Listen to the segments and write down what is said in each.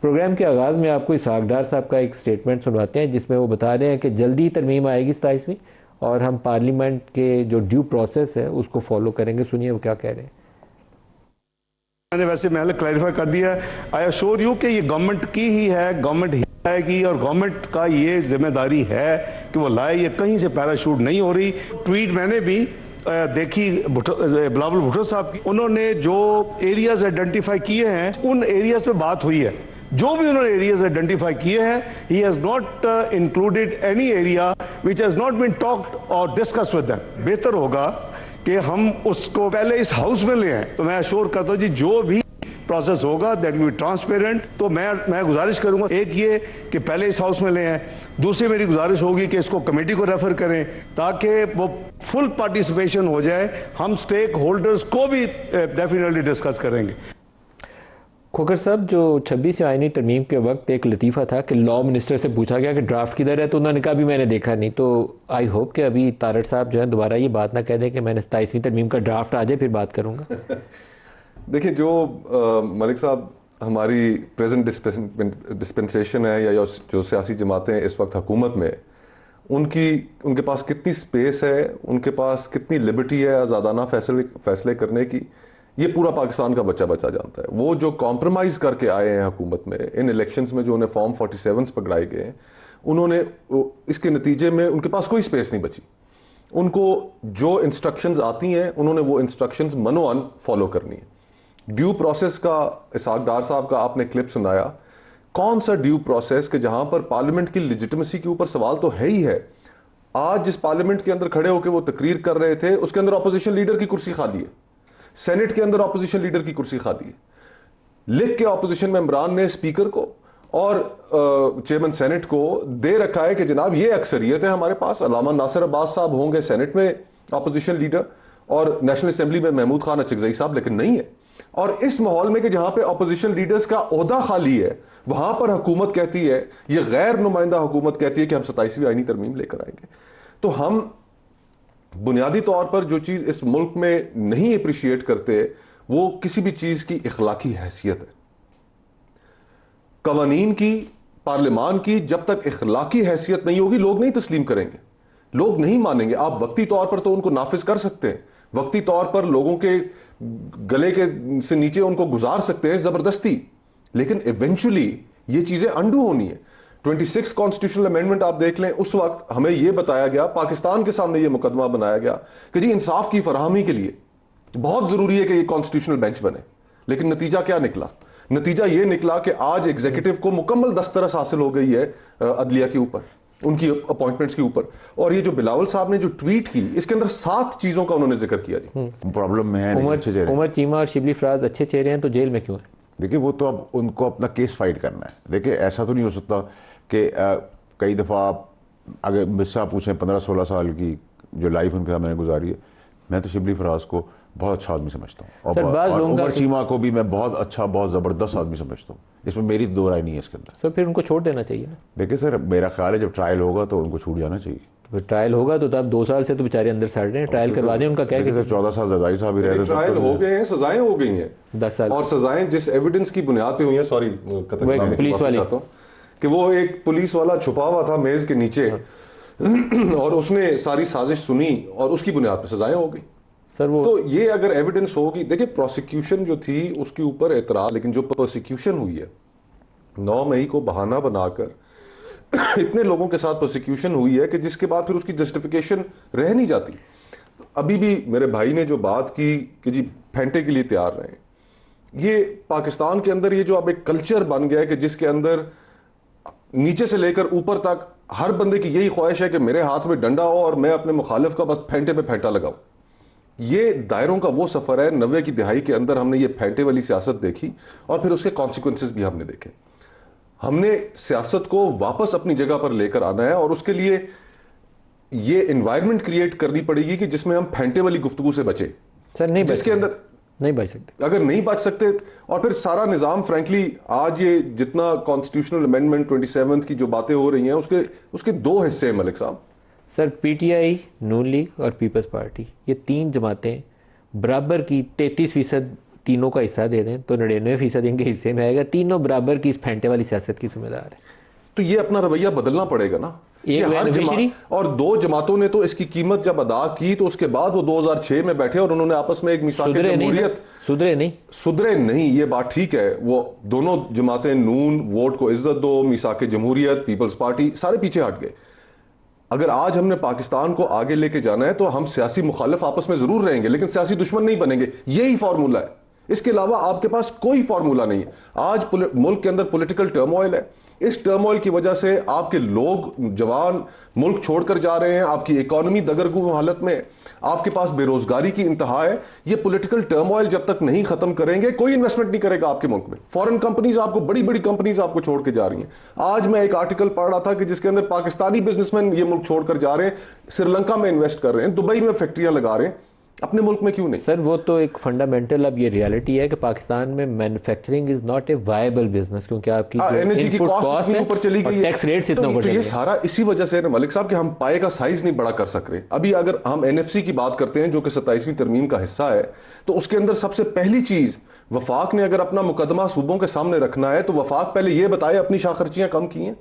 Programme کے آغاز میں آپ کو اسحاق ڈار صاحب کا ایک سٹیٹمنٹ سنواتے ہیں جس میں وہ بتا رہے ہیں کہ جلدی ترمیم آئے گی 27ویں اور ہم پارلیمنٹ کے جو ڈیو پروسیس ہے اس کو فالو کریں گے. سنیے وہ کیا کہہ رہے ہیں. میں نے ویسے محل کلیریفائی کر دیا ہے. آئی ایشور یو کہ یہ گورنمنٹ کی ہی ہے, گورنمنٹ ہی آئے گی اور گورنمنٹ کا یہ ذمہ داری ہے کہ وہ لائے. یہ کہیں سے پیراشوٹ نہیں ہو رہی. ٹویٹ میں نے بھی دیکھی بلاول بھٹو صاحب کی, انہوں نے جو ایریاز آئیڈینٹیفائی کیے ہیں ان ایریاز پہ بات ہوئی ہے. جو بھی انہوں نے ایریاز آئیڈینٹیفائی کیے ہیں, he has not included any area which has not been talked or discussed with them. بہتر ہوگا کہ ہم اس کو پہلے اس ہاؤس میں لے آئیں. تو میں ایشور کرتا ہوں جی جو بھی پروسیس ہوگا دیٹ ول بی ٹرانسپیرنٹ. تو میں گزارش کروں گا, ایک یہ کہ پہلے اس ہاؤس میں لے آئیں. دوسری میری گزارش ہوگی کہ اس کو کمیٹی کو ریفر کریں تاکہ وہ فل پارٹیسپیشن ہو جائے. ہم سٹیک ہولڈرز کو بھی ڈیفینیٹلی ڈسکس کریں گے. کھوکھر صاحب, جو 26 آئینی ترمیم کے وقت ایک لطیفہ تھا کہ لا منسٹر سے پوچھا گیا کہ ڈرافٹ کدھر ہے, تو انہوں نے کہا بھی میں نے دیکھا نہیں. تو آئی ہوپ کہ ابھی تارڑ صاحب جو ہے دوبارہ یہ بات نہ کہہ دیں کہ میں نے 27ویں ترمیم کا ڈرافٹ آ جائے پھر بات کروں گا. دیکھیں, جو ملک صاحب ہماری پریزنٹ ڈسپنسیشن ہے یا جو سیاسی جماعتیں اس وقت حکومت میں, ان کے پاس کتنی سپیس ہے, ان کے پاس کتنی لبرٹی ہے آزادانہ فیصلے کرنے کی, یہ پورا پاکستان کا بچہ جانتا ہے. وہ جو کمپرومائز کر کے آئے ہیں حکومت میں ان الیکشنز میں, جو انہیں فارم 47 پکڑائے گئے ہیں, انہوں نے اس کے نتیجے میں ان کے پاس کوئی سپیس نہیں بچی. ان کو جو انسٹرکشنز آتی ہیں انہوں نے وہ انسٹرکشنز منوان فالو کرنی ہے. ڈیو پروسیس کا اسحاق ڈار صاحب کا آپ نے کلپ سنایا. کون سا ڈیو پروسیس کہ جہاں پر پارلیمنٹ کی لیجٹمیسی کے اوپر سوال تو ہے ہی ہے. آج جس پارلیمنٹ کے اندر کھڑے ہو کے وہ تقریر کر رہے تھے اس کے اندر اپوزیشن لیڈر کی کرسی خالی ہے, سینٹ کے اندر اپوزیشن لیڈر کی کرسی خالی ہے. لکھ کے اپوزیشن ممبران نے اسپیکر کو اور چیئرمین سینٹ کو دے رکھا ہے کہ جناب یہ اکثریت ہے ہمارے پاس, علامہ ناصر عباس صاحب ہوں گے سینٹ میں اپوزیشن لیڈر اور نیشنل اسمبلی میں محمود خان اچکزئی صاحب, لیکن نہیں ہے. اور اس ماحول میں کہ جہاں پہ اپوزیشن لیڈرز کا عہدہ خالی ہے, وہاں پر حکومت کہتی ہے, یہ غیر نمائندہ حکومت کہتی ہے کہ ہم 27ویں آئینی ترمیم لے کر آئیں گے. تو ہم بنیادی طور پر جو چیز اس ملک میں نہیں اپریشیٹ کرتے وہ کسی بھی چیز کی اخلاقی حیثیت ہے. قوانین کی, پارلیمان کی جب تک اخلاقی حیثیت نہیں ہوگی لوگ نہیں تسلیم کریں گے, لوگ نہیں مانیں گے. آپ وقتی طور پر تو ان کو نافذ کر سکتے ہیں, وقتی طور پر لوگوں کے گلے کے سے نیچے ان کو گزار سکتے ہیں زبردستی, لیکن ایونچولی یہ چیزیں انڈو ہونی ہے. 26 کانسٹیٹیوشنل امینڈمنٹ آپ دیکھ لیں, اس وقت ہمیں یہ بتایا گیا, پاکستان کے سامنے یہ مقدمہ بنایا گیا کہ جی انصاف کی فراہمی کے لیے بہت ضروری ہے کہ یہ کانسٹیٹیوشنل بینچ بنے. لیکن نتیجہ کیا نکلا؟ نتیجہ یہ نکلا کہ آج ایگزیکٹو کو مکمل دسترس حاصل ہو گئی ہے عدلیہ کے اوپر, ان کی اپوائنٹمنٹس کے اوپر. اور یہ جو بلاول صاحب نے جو ٹویٹ کی, اس کے اندر 7 چیزوں کا انہوں نے ذکر کیا. جی پرابلم میں ہے عمر چیمہ اور شبلی فراز اچھے چہرے ہیں تو جیل میں کیوں ہیں؟ دیکھیں وہ تو اب ان کو اپنا کیس فائٹ کرنا ہے. دیکھیں ایسا تو نہیں ہو سکتا کہ کئی دفعہ آپ اگر مجھ سے آپ پوچھیں 15-16 سال کی جو لائف ان کے میں نے گزاری ہے, میں تو شبلی فراز کو بہت اچھا آدمی سمجھتا ہوں, اور عمر چیمہ کو بھی میں بہت اچھا, بہت زبردست آدمی سمجھتا ہوں. اس میں میری دو رائے نہیں ہے اس کے اندر. سر پھر ان کو چھوڑ دینا چاہیے نا. دیکھیں سر, میرا خیال ہے جب ٹرائل ہوگا تو ان کو چھوٹ جانا چاہیے. پھر ٹرائل ہوگا تو اب 2 سال سے تو بیچارے اندر سڑ رہے ہیں, ٹرائل کروا دیں ان کا کیا کہ 14 سال زرداری صاحب ہی رہے تھے, ٹرائل ہو گئے ہیں, سزائیں ہو گئی ہیں 10 سال, اور سزائیں جس ایویڈنس کی بنیاد پہ ہوئی ہیں. سوری پولیس والی کہ وہ ایک پولیس والا چھپا ہوا تھا میز کے نیچے اور اس نے ساری سازش سنی اور اس کی بنیاد پہ سزائیں ہو گئی. سر وہ تو یہ اگر ایویڈنس ہوگی, دیکھیں پروسیکیوشن جو تھی اس کے اوپر اعتراض, لیکن جو پروسیکیوشن ہوئی ہے 9 مئی کو بہانہ بنا کر اتنے لوگوں کے ساتھ پروسیکیوشن ہوئی ہے کہ جس کے بعد پھر اس کی جسٹیفیکیشن رہ نہیں جاتی. ابھی بھی میرے بھائی نے جو بات کی کہ جی پھینٹے کے لیے تیار رہیں, یہ پاکستان کے اندر یہ جو اب ایک کلچر بن گیا ہے کہ جس کے اندر نیچے سے لے کر اوپر تک ہر بندے کی یہی خواہش ہے کہ میرے ہاتھ میں ڈنڈا ہو اور میں اپنے مخالف کا بس پھینٹے پہ پھینٹا لگاؤں. یہ دائروں کا وہ سفر ہے. 90 کی دہائی کے اندر ہم نے یہ پھینٹے والی سیاست دیکھی اور پھر اس کے کانسیکوینسز بھی ہم نے دیکھے. ہم نے سیاست کو واپس اپنی جگہ پر لے کر آنا ہے اور اس کے لیے یہ انوائرمنٹ کریٹ کرنی پڑے گی کہ جس میں ہم پھینٹے والی گفتگو سے بچیں. سر نہیں جس کے اندر نہیں بچ سکتے. اگر نہیں بچ سکتے, اور پھر سارا نظام فرینکلی آج یہ جتنا کانسٹیٹیوشنل امینڈمنٹ 27 کی جو باتیں ہو رہی ہیں اس کے 2 حصے ہیں ملک صاحب. Sir P T I, Noon league اور پیپلز پارٹی, یہ 3 جماعتیں برابر کی 33% تینوں کا حصہ دے دیں تو 99% ان کے حصے میں آئے گا. تینوں برابر کی اس پھینٹے والی سیاست کی ذمہ دار ہے. تو یہ اپنا رویہ بدلنا پڑے گا نا. اور دو جماعتوں نے تو اس کی قیمت جب ادا کی تو اس کے بعد وہ 2006 میں بیٹھے اور انہوں نے آپس میں ایک میثاق جمہوریت سدھرے نہیں. یہ بات ٹھیک ہے, وہ دونوں جماعتیں نون ووٹ کو عزت دو, میثاق جمہوریت, پیپلز پارٹی, سارے پیچھے ہٹ گئے. اگر آج ہم نے پاکستان کو آگے لے کے جانا ہے تو ہم سیاسی مخالف آپس میں ضرور رہیں گے لیکن سیاسی دشمن نہیں بنیں گے. یہی فارمولا ہے, اس کے علاوہ آپ کے پاس کوئی فارمولا نہیں ہے. آج ملک کے اندر پولیٹیکل ٹرموائل ہے. اس ٹرموائل کی وجہ سے آپ کے لوگ جوان ملک چھوڑ کر جا رہے ہیں, آپ کی اکانومی دگرگو حالت میں, آپ کے پاس بے روزگاری کی انتہا ہے. یہ پولیٹیکل ٹرموائل جب تک نہیں ختم کریں گے کوئی انویسٹمنٹ نہیں کرے گا آپ کے ملک میں. فورن کمپنیز آپ کو, بڑی بڑی کمپنیز آپ کو چھوڑ کے جا رہی ہیں. آج میں ایک آرٹیکل پڑھ رہا تھا کہ جس کے اندر پاکستانی بزنس مین یہ ملک چھوڑ کر جا رہے ہیں, سری لنکا میں انویسٹ کر رہے ہیں, دبئی میں فیکٹریاں لگا رہے ہیں, اپنے ملک میں کیوں نہیں؟ سر وہ تو ایک فنڈامنٹل اب یہ ریالٹی ہے کہ پاکستان میں manufacturing is not a viable business, کیونکہ آپ کی انرجی کی کاسٹ اتنی اوپر چلی گئی ہے, ٹیکس ریٹس اتنا اوپر چلے گئے. یہ سارا اسی وجہ سے ہے ملک صاحب کہ ہم پائے کا سائز نہیں بڑا کر سک رہے. ابھی اگر ہم این ایف سی کی بات کرتے ہیں جو کہ 27ویں ترمیم کا حصہ ہے, تو اس کے اندر سب سے پہلی چیز وفاق نے اگر اپنا مقدمہ صوبوں کے سامنے رکھنا ہے تو وفاق پہلے یہ بتائے اپنی شاہ خرچیاں کم کی ہیں.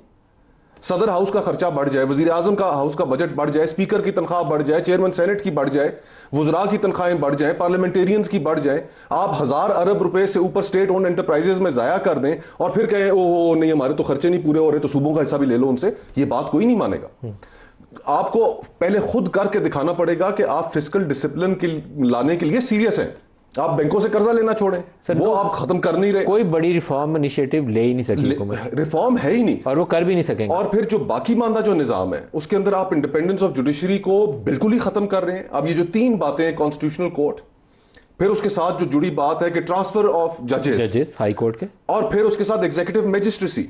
صدر ہاؤس کا خرچہ بڑھ جائے, وزیر اعظم کا ہاؤس کا بجٹ بڑھ جائے, اسپیکر کی تنخواہ بڑھ جائے, چیئرمین سینٹ کی بڑھ جائے, وزراء کی تنخواہیں بڑھ جائیں, پارلیمنٹیرینز کی بڑھ جائیں, آپ 1000 ارب روپے سے اوپر سٹیٹ اونڈ انٹرپرائزز میں ضائع کر دیں اور پھر کہیں او نہیں ہمارے تو خرچے نہیں پورے ہو رہے تو صوبوں کا حصہ بھی لے لو ان سے. یہ بات کوئی نہیں مانے گا. آپ کو پہلے خود کر کے دکھانا پڑے گا کہ آپ فسکل ڈسپلن لانے کے لیے سیریس ہیں. آپ بینکوں سے قرضہ لینا چھوڑیں, وہ آپ ختم کر نہیں رہے. کوئی بڑی ریفارم انیشیٹو لے ہی نہیں سکی حکومت, ریفارم ہے ہی نہیں اور وہ کر بھی نہیں سکیں گے. اور پھر جو باقی ماندہ جو نظام ہے اس کے اندر آپ انڈیپینڈنس آف جوڈیشری کو بالکل ہی ختم کر رہے ہیں. اب یہ جو 3 باتیں ہیں, کانسٹیٹیوشنل کورٹ, پھر اس کے ساتھ جو جڑی بات ہے کہ ٹرانسفر آف ججز ہائی کورٹ کے, اور پھر اس کے ساتھ ایگزیکٹو میجسٹریسی.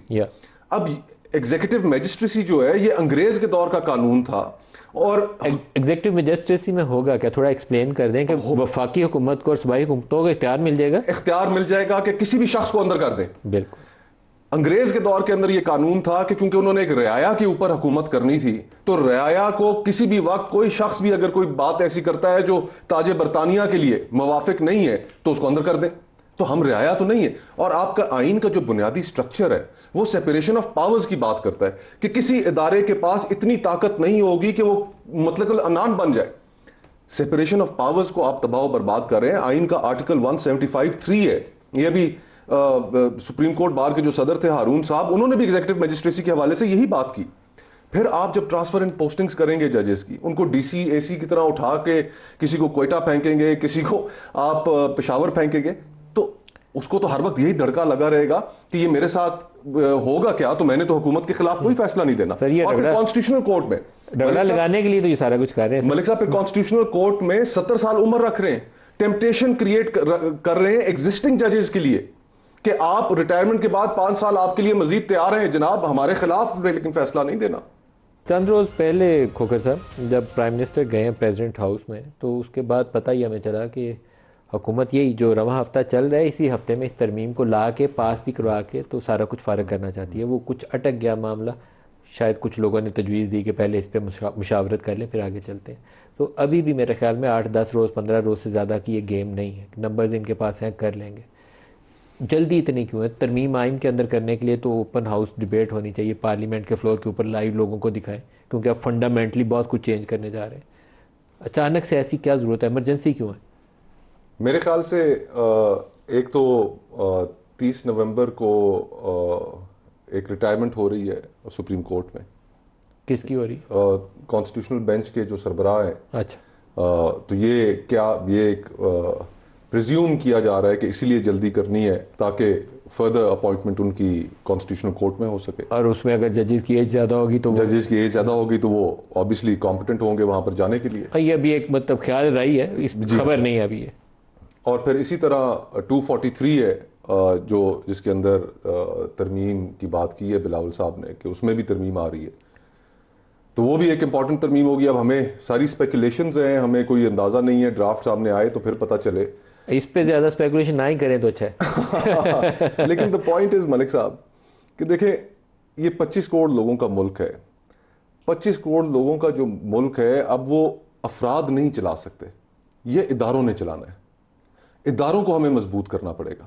اب ایگزیکٹو میجسٹریسی جو ہے یہ انگریز کے دور کا قانون تھا. اور ایگزیکٹو میجسٹریسی میں ہوگا کیا, تھوڑا ایکسپلین کر دیں کہ وفاقی حکومت کو اور صوبائی حکومتوں کو اختیار مل جائے گا. اختیار مل جائے گا کہ کسی بھی شخص کو اندر کر دیں. بالکل. انگریز کے دور کے اندر یہ قانون تھا کہ کیونکہ انہوں نے ایک رعایا کے اوپر حکومت کرنی تھی تو رعایا کو کسی بھی وقت کوئی شخص بھی اگر کوئی بات ایسی کرتا ہے جو تاج برطانیہ کے لیے موافق نہیں ہے تو اس کو اندر کر دیں. تو ہم رعایا تو نہیں ہے. اور آپ کا آئین کا جو بنیادی سٹرکچر ہے وہ سیپریشن آف پاورز کی بات کرتا ہے کہ کسی ادارے کے پاس اتنی طاقت نہیں ہوگی کہ وہ مطلق العنان بن جائے. سیپریشن آف پاورز کو آپ تباہ و برباد کر رہے ہیں. آئین کا آرٹیکل 175(3) ہے. یہ بھی سپریم کورٹ بار کے جو صدر تھے ہارون صاحب, انہوں نے بھی ایگزیکٹو میجسٹریسی کے حوالے سے یہی بات کی. پھر آپ جب ٹرانسفر اینڈ پوسٹنگز کریں گے ججز کی, ان کو ڈی سی اے سی کی طرح اٹھا کے کسی کو کوئٹہ پھینکیں گے, کسی کو آپ پشاور پھینکیں گے, تو اس کو تو ہر وقت یہی دھڑکا لگا رہے گا کہ یہ میرے ساتھ ہوگا کیا, تو میں نے تو حکومت کے خلاف کوئی فیصلہ نہیں دینا. اور پھر کانسٹیٹیوشنل کورٹ میں ڈگڑا لگانے کے لیے تو یہ سارا کچھ کر رہے ہیں ملک صاحب. پھر کانسٹیٹیوشنل کورٹ میں 70 سال عمر رکھ رہے ہیں, ٹیمپٹیشن کریٹ کر رہے ہیں ایگزسٹنگ ججز کے لیے کہ آپ ریٹائرمنٹ کے بعد 5 سال آپ کے لیے مزید تیار ہیں جناب, ہمارے خلاف لیکن فیصلہ نہیں دینا. چند روز پہلے کھوکھر صاحب جب پرائم منسٹر گئے ہیں پریزیڈنٹ ہاؤس میں, تو اس کے بعد پتہ ہی ہمیں چلا کہ حکومت یہی جو رواں ہفتہ چل رہا ہے اسی ہفتے میں اس ترمیم کو لا کے پاس بھی کروا کے تو سارا کچھ فارغ کرنا چاہتی ہے. وہ کچھ اٹک گیا معاملہ, شاید کچھ لوگوں نے تجویز دی کہ پہلے اس پہ مشاورت کر لیں پھر آگے چلتے ہیں. تو ابھی بھی میرے خیال میں 8-10 روز 15 روز سے زیادہ کی یہ گیم نہیں ہے. نمبرز ان کے پاس ہیں, کر لیں گے. جلدی اتنی کیوں ہے؟ ترمیم آئین کے اندر کرنے کے لیے تو اوپن ہاؤس ڈیبیٹ ہونی چاہیے, پارلیمنٹ کے فلور کے اوپر لائیو لوگوں کو دکھائیں, کیونکہ اب فنڈامنٹلی بہت کچھ چینج کرنے جا رہے ہیں. اچانک سے ایسی کیا ضرورت ہے, ایمرجنسی کیوں ہے؟ میرے خیال سے ایک تو 30 نومبر کو ایک ریٹائرمنٹ ہو رہی ہے سپریم کورٹ میں. کس کی ہو رہی؟ کانسٹیٹیوشنل بینچ کے جو سربراہ ہیں. اچھا. تو یہ ایک پریزیوم کیا جا رہا ہے کہ اسی لیے جلدی کرنی ہے تاکہ فردر اپوائنٹمنٹ ان کی کانسٹیٹیوشنل کورٹ میں ہو سکے. اور اس میں اگر ججز کی ایج زیادہ ہوگی تو وہ آبویسلی کمپیٹنٹ ہوں گے وہاں پر جانے کے لیے. یہ ابھی ایک مطلب خیال رہی ہے, اس خبر نہیں ہے ابھی یہ. اور پھر اسی طرح 243 ہے جو جس کے اندر ترمیم کی بات کی ہے بلاول صاحب نے کہ اس میں بھی ترمیم آ رہی ہے. تو وہ بھی ایک امپورٹنٹ ترمیم ہوگی. اب ہمیں ساری اسپیکولیشنز ہیں, ہمیں کوئی اندازہ نہیں ہے, ڈرافٹ سامنے آئے تو پھر پتہ چلے. اس پہ زیادہ اسپیکولیشن نہ ہی کریں تو اچھا ہے. لیکن دا پوائنٹ از ملک صاحب کہ دیکھیں یہ 25 کروڑ لوگوں کا ملک ہے. 25 کروڑ لوگوں کا جو ملک ہے اب وہ افراد نہیں چلا سکتے, یہ اداروں نے چلانا ہے. اداروں کو ہمیں مضبوط کرنا پڑے گا,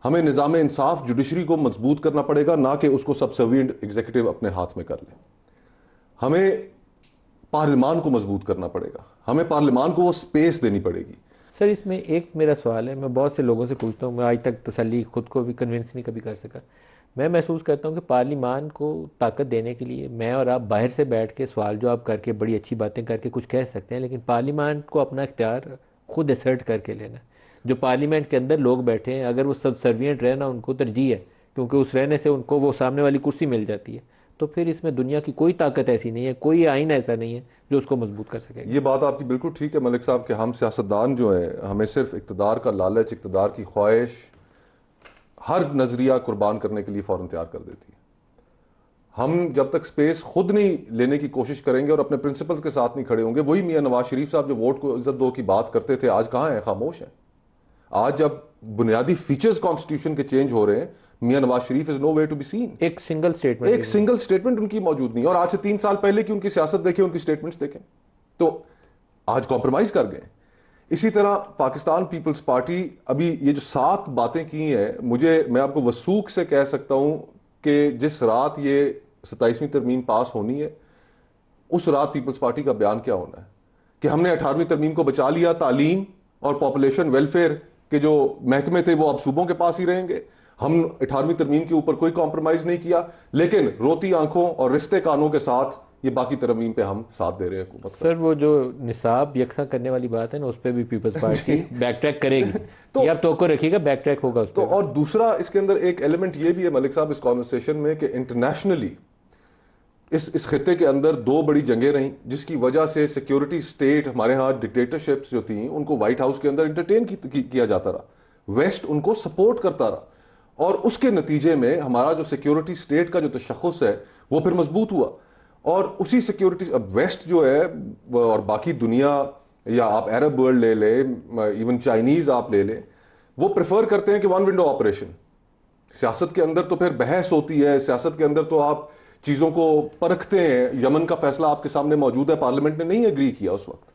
ہمیں نظام انصاف جوڈیشری کو مضبوط کرنا پڑے گا, نہ کہ اس کو سبسروینٹ ایگزیکٹو اپنے ہاتھ میں کر لیں. ہمیں پارلیمان کو مضبوط کرنا پڑے گا, ہمیں پارلیمان کو وہ سپیس دینی پڑے گی. سر اس میں ایک میرا سوال ہے, میں بہت سے لوگوں سے پوچھتا ہوں, میں آج تک تسلی خود کو بھی کنونس نہیں کبھی کر سکا. میں محسوس کرتا ہوں کہ پارلیمان کو طاقت دینے کے لیے میں اور آپ باہر سے بیٹھ کے سوال جواب کر کے بڑی اچھی باتیں کر کے کچھ کہہ سکتے ہیں, لیکن پارلیمان کو اپنا اختیار خود اسرٹ کر کے لینا. جو پارلیمنٹ کے اندر لوگ بیٹھے ہیں, اگر وہ سب سروینٹ رہنا ان کو ترجیح ہے, کیونکہ اس رہنے سے ان کو وہ سامنے والی کرسی مل جاتی ہے, تو پھر اس میں دنیا کی کوئی طاقت ایسی نہیں ہے, کوئی آئین ایسا نہیں ہے جو اس کو مضبوط کر سکے. یہ بات آپ کی بالکل ٹھیک ہے ملک صاحب کہ ہم سیاستدان جو ہیں ہمیں صرف اقتدار کا لالچ, اقتدار کی خواہش ہر نظریہ قربان کرنے کے لیے فوراً تیار کر دیتی ہے. ہم جب تک سپیس خود نہیں لینے کی کوشش کریں گے اور اپنے پرنسپلز کے ساتھ نہیں کھڑے ہوں گے, وہی میاں نواز شریف صاحب جو ووٹ کو عزت دو کی بات کرتے تھے آج کہاں ہیں, خاموش ہیں. آج جب بنیادی فیچرز کانسٹیٹیوشن کے چینج ہو رہے ہیں, میاں نواز شریف از نو وے ٹو بی سین. ایک سنگل سٹیٹمنٹ ان کی موجود نہیں, اور آج سے 3 سال پہلے کی ان کی سیاست دیکھیں, ان کی سٹیٹمنٹس دیکھیں, تو آج کمپرومائز کر گئے. اسی طرح پاکستان پیپلز پارٹی ابھی یہ جو 7 باتیں کی ہیں, میں آپ کو وثوق سے کہہ سکتا ہوں کہ جس رات یہ 27ویں ترمیم پاس ہونی ہے, اس رات پیپلز پارٹی کا بیان کیا ہونا ہے کہ ہم نے 18ویں ترمیم کو بچا لیا, تعلیم اور پاپولیشن ویلفیئر کے جو محکمے تھے وہ اب صوبوں کے پاس ہی رہیں گے, ہم 18ویں ترمیم کے اوپر کوئی کمپرومائز نہیں کیا, لیکن روتی آنکھوں اور رشتے کانوں کے ساتھ یہ باقی ترمیم پہ ہم ساتھ دے رہے ہیں حکومت. سر وہ جو نصاب یکساں کرنے والی بات ہے نا, اس پہ بھی پیپلز پارٹی بیک ٹریک کرے گی, یہ آپ توقع رکھیے گا بیک ٹریک ہوگا اس پہ. تو اور دوسرا اس کے اندر ایک ایلیمنٹ یہ بھی ہے ملک صاحب اس کانورسیشن میں کہ انٹرنیشنلی اس خطے کے اندر 2 بڑی جنگیں رہیں, جس کی وجہ سے سیکیورٹی سٹیٹ ہمارے ہاں ڈکٹیٹرشپس جو تھیں ان کو وائٹ ہاؤس کے اندر انٹرٹین کیا جاتا رہا, ویسٹ ان کو سپورٹ کرتا رہا, اور اس کے نتیجے میں ہمارا جو سیکیورٹی سٹیٹ کا جو تشخص ہے وہ پھر مضبوط ہوا. اور اسی سیکیورٹی ویسٹ جو ہے اور باقی دنیا, یا آپ عرب ورلڈ لے لیں, ایون چائنیز آپ لے لیں, وہ پریفر کرتے ہیں کہ 1 ونڈو آپریشن. سیاست کے اندر تو پھر بحث ہوتی ہے, سیاست کے اندر تو آپ چیزوں کو پرکھتے ہیں. یمن کا فیصلہ آپ کے سامنے موجود ہے, پارلیمنٹ نے نہیں ایگری کیا اس وقت.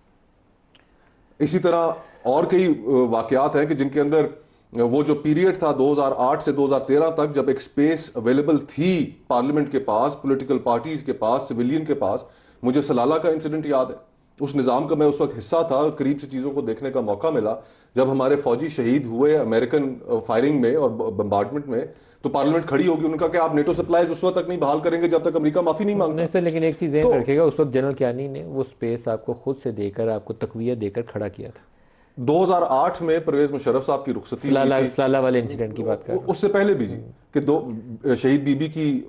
اسی طرح اور کئی واقعات ہیں کہ جن کے اندر وہ جو پیریڈ تھا 2008 سے 2013 تک, جب ایک سپیس اویلیبل تھی پارلیمنٹ کے پاس, پولیٹیکل پارٹیز کے پاس, سویلین کے پاس. مجھے سلالہ کا انسیڈنٹ یاد ہے, اس نظام کا میں اس وقت حصہ تھا, قریب سے چیزوں کو دیکھنے کا موقع ملا جب ہمارے فوجی شہید ہوئے امریکن فائرنگ میں اور بمبارڈمنٹ میں. تو پارلیمنٹ کھڑی ہوگی, ان کا کہ آپ نیٹو سپلائز اس وقت تک نہیں بحال کریں گے جب تک امریکہ معافی نہیں مانگتا. نہیں سر, لیکن ایک چیز ذہن رکھے گا, اس وقت جنرل کیانی نے وہ سپیس آپ کو خود سے دے کر, آپ کو تقویت دے کر کھڑا کیا تھا. 2008 میں پرویز مشرف صاحب کی رخصتی, سلالہ والے انسیڈنٹ کی بات کر رہا ہوں. اس سے پہلے بھی جی کہ 2 شہید بی بی کی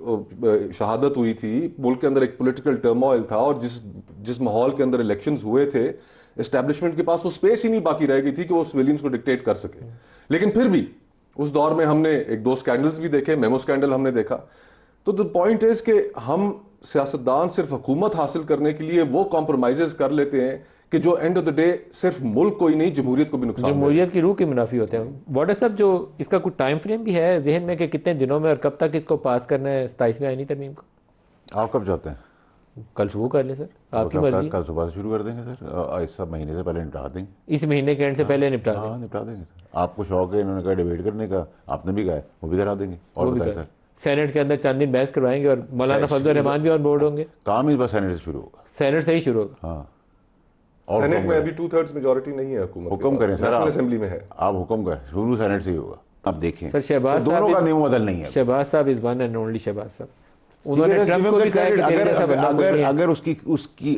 شہادت ہوئی تھی, ملک کے اندر ایک پولیٹیکل ٹرموائل تھا, اور جس ماحول کے اندر الیکشنز ہوئے تھے, اسٹیبلشمنٹ کے پاس وہ سپیس ہی نہیں باقی رہ گئی تھی کہ وہ سویلینز کو ڈکٹیٹ کر سکے. لیکن پھر بھی اس دور میں ہم نے 1-2 سکینڈلز بھی دیکھے, میمو سکینڈل ہم نے دیکھا. تو the point is کہ ہم سیاستدان صرف حکومت حاصل کرنے کے لیے وہ کمپرومائزز کر لیتے ہیں کہ جو اینڈ آف دا ڈے صرف ملک کو ہی نہیں جمہوریت کو بھی نقصان, جمہوریت کی روح کے منافی ہوتے ہیں. واٹر صاحب جو اس کا کوئی ٹائم فریم بھی ہے ذہن میں کہ کتنے دنوں میں اور کب تک اس کو پاس کرنا ہے 27ویں آئینی ترمیم کو؟ آپ کب چاہتے ہیں؟ کل صبح کر لیں سر, آپ کی مرضی. کل صبح سے شروع کر دیں گے سر, اس مہینے سے پہلے نپٹا دیں گے. اس مہینے کے اینڈ سے پہلے نپٹا دیں گے. ہاں نپٹا دیں گے. آپ کو شوق ہے, انہوں نے کہا ڈیبیٹ کرنے کا, آپ نے بھی کہا ہے, وہ بھی کرا دیں گے. اور بتائیں سر, سینٹ کے اندر چند دن بحث کروائیں گے اور مولانا فضل الرحمان بھی آن بورڈ ہوں گے. کام اس بار سینٹ سے شروع ہوگا. سینٹ سے ہی شروع ہوگا. ہاں, اور سینٹ میں ابھی 2/3 میجورٹی نہیں ہے حکومت, حکم کریں سر, نیشنل اسمبلی میں ہے, آپ حکم کریں, شروع سینٹ سے ہی ہوگا. آپ دیکھیں سر شہباز دونوں کا نیو بدل نہیں ہے. شہباز صاحب is one and only Shahbaz صاحب. انہوں نے ٹرمپ کو بھی کہا کہ تیرے جیسا بندہ کوئی نہیں ہے. اگر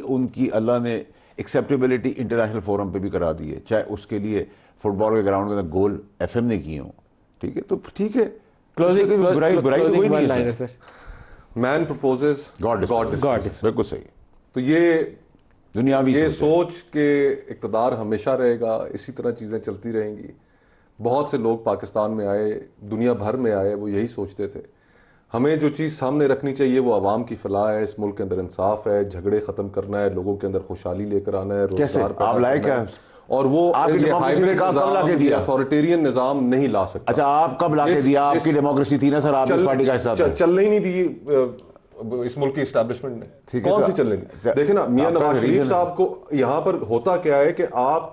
ان کی اللہ نے ایکسیپٹیبلٹی انٹرنیشنل فورم پہ بھی کرا دی ہے, چاہے اس کے لیے فٹ بال کے گراؤنڈ کے اندر گول FM نے کیے ہوں, ٹھیک ہے, تو ٹھیک ہے. برائی تو کوئی نہیں ہے. سر مین پرپوزز گاڈ ڈسپوزز, بالکل صحیح. تو یہ دنیاوی سوچ کہ اقتدار ہمیشہ رہے گا, اسی طرح چیزیں چلتی رہیں گی. بہت سے لوگ پاکستان میں آئے, دنیا بھر میں آئے, وہ یہی سوچتے تھے. ہمیں جو چیز سامنے رکھنی چاہیے وہ عوام کی فلاح ہے, اس ملک کے اندر انصاف ہے, جھگڑے ختم کرنا ہے, لوگوں کے اندر خوشحالی لے کر آنا ہے, روزگار آپ لائے کیا, اور وہ اتھارٹیرین نظام نہیں لا سکتا. اچھا آپ کب لا کے دیا؟ آپ کی ڈیموکریسی تھی نا سر, آپ اس پارٹی کا حصہ تھے. چلنے ہی نہیں دی اس ملک کی اسٹیبلشمنٹ نے, کون سی چلنے دی. دیکھیں نا میاں نواز شریف صاحب کو یہاں پر ہوتا کیا ہے کہ آپ